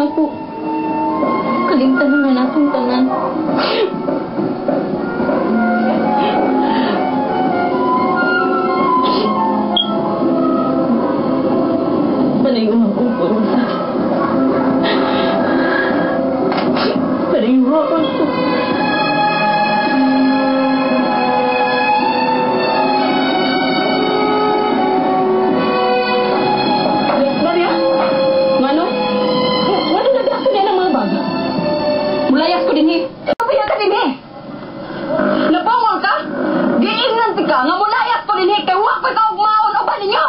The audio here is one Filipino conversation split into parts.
ako. Kalimtan na natong tanan. Panayuhan ko po, Rosas. Panayuhan ko. Maria? Mano? Wala na ako niya ng mga baga. Mulayas ko din Kapaya ka din Napawang ka? Giingnan ka nga mulayas ko din kay wak pa ka og maon o ba ninyo?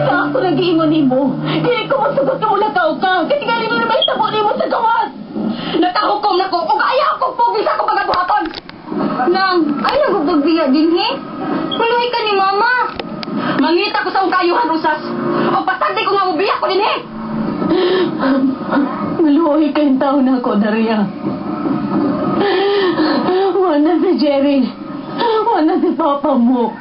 Sa ako nag-iingon mo. Dili ko masugot ka mula ka. Kasi gali mo na may tabo ni mo sa gawas. Natahukom na ko o ayaw kong pugis ako pagkabuhaton. Nang, ay nagugbiya din Maluhay ka ni Mama. Mangita ko sa ungkayuhan, Rosas. O pasandi ko nga mubiyak ko din Maluhay ka yung taon ako, Daria. Wala si Jerry. Wala si Papa mo.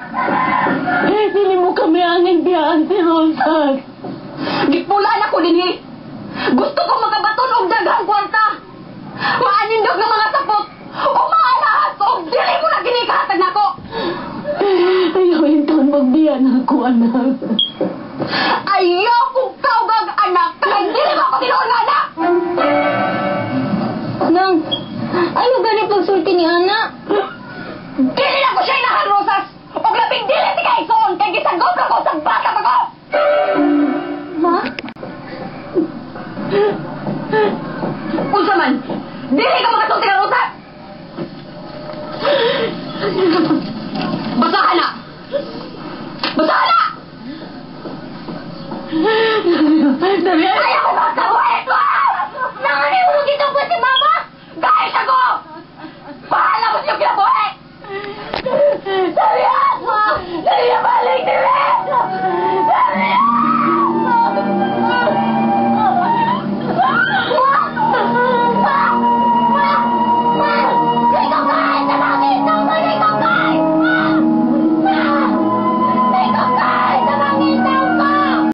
Dili mo kami angin biyaan si Rosas. Gipulan ako din Gusto ko makabaton og daghang kwarta. Maanindog ng mga sapot. O maanahas o dili mo na ginikahatag na ko. Ayaw yung taon magbiyan ako, anak. Ayaw kong kaugag, anak. Kaya dili mo ako tinuon nga, anak. Nang, ayaw gani pagsulti ni anak. Dili na ko siya inahan, Rosas. O labing dili si Kaison. Kaya gisagod ako sa bata pa ko. Ha? Unsa man, dili ka